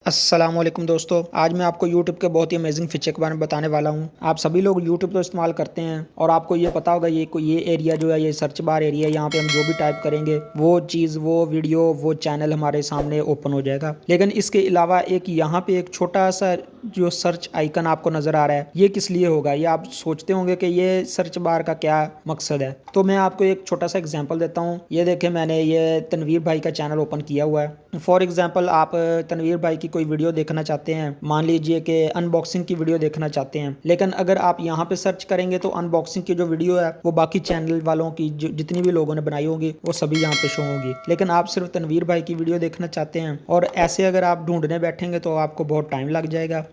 अस्सलामुअलैकुम दोस्तों, आज मैं आपको YouTube के बहुत ही अमेजिंग फीचर के बारे में बताने वाला हूँ। आप सभी लोग YouTube तो इस्तेमाल करते हैं और आपको ये पता होगा ये एरिया जो है ये सर्च बार एरिया है। यहाँ पे हम जो भी टाइप करेंगे वो चीज़, वो वीडियो, वो चैनल हमारे सामने ओपन हो जाएगा। लेकिन इसके अलावा एक यहाँ पे एक छोटा सा जो सर्च आइकन आपको नज़र आ रहा है, ये किस लिए होगा? ये आप सोचते होंगे कि ये सर्च बार का क्या मकसद है। तो मैं आपको एक छोटा सा एग्जांपल देता हूँ। ये देखें, मैंने ये तनवीर भाई का चैनल ओपन किया हुआ है। फॉर एग्जांपल आप तनवीर भाई की कोई वीडियो देखना चाहते हैं, मान लीजिए कि अनबॉक्सिंग की वीडियो देखना चाहते हैं, लेकिन अगर आप यहाँ पे सर्च करेंगे तो अनबॉक्सिंग की जो वीडियो है वो बाकी चैनल वालों की जितनी भी लोगों ने बनाई होगी वो सभी यहाँ पे शो होगी। लेकिन आप सिर्फ तनवीर भाई की वीडियो देखना चाहते हैं और ऐसे अगर आप ढूंढने बैठेंगे तो आपको बहुत टाइम लग जाएगा।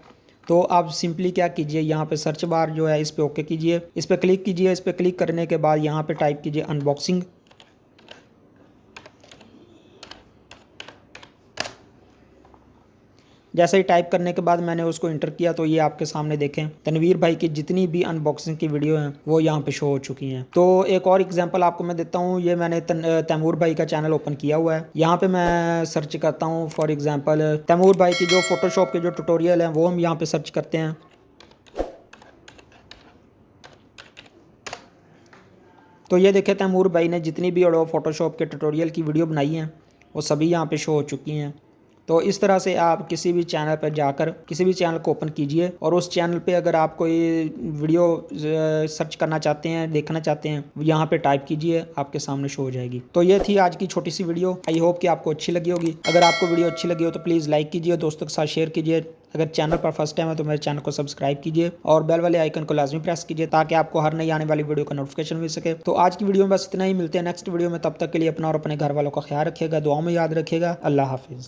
तो आप सिंपली क्या कीजिए, यहाँ पे सर्च बार जो है इस पे ओके कीजिए, इस पे क्लिक कीजिए। इस पे क्लिक करने के बाद यहाँ पे टाइप कीजिए अनबॉक्सिंग। जैसे ही टाइप करने के बाद मैंने उसको इंटर किया तो ये आपके सामने देखें तनवीर भाई की जितनी भी अनबॉक्सिंग की वीडियो हैं वो यहाँ पे शो हो चुकी हैं। तो एक और एग्जांपल आपको मैं देता हूँ। ये मैंने तैमूर भाई का चैनल ओपन किया हुआ है। यहाँ पे मैं सर्च करता हूँ फॉर एग्जांपल तैमूर भाई की जो फोटोशॉप के जो ट्यूटोरियल हैं वो हम यहाँ पे सर्च करते हैं। तो ये देखें तैमूर भाई ने जितनी भी एडोब फोटोशॉप के ट्यूटोरियल की वीडियो बनाई हैं वो सभी यहाँ पे शो हो चुकी हैं। तो इस तरह से आप किसी भी चैनल पर जाकर किसी भी चैनल को ओपन कीजिए और उस चैनल पे अगर आप कोई वीडियो सर्च करना चाहते हैं, देखना चाहते हैं, यहाँ पे टाइप कीजिए, आपके सामने शो हो जाएगी। तो ये थी आज की छोटी सी वीडियो। आई होप कि आपको अच्छी लगी होगी। अगर आपको वीडियो अच्छी लगी हो तो प्लीज़ लाइक कीजिए, दोस्तों के साथ शेयर कीजिए। अगर चैनल पर फर्स्ट टाइम है तो मेरे चैनल को सब्सक्राइब कीजिए और बेल वाले आइकन को लाजमी प्रेस कीजिए ताकि आपको हर नई आने वाली वीडियो का नोटिफिकेशन मिल सके। तो आज की वीडियो में बस इतना ही। मिलते हैं नेक्स्ट वीडियो में, तब तक के लिए अपना और अपने घर वालों का ख्याल रखिएगा, दुआओं में याद रखिएगा। अल्लाह हाफिज़।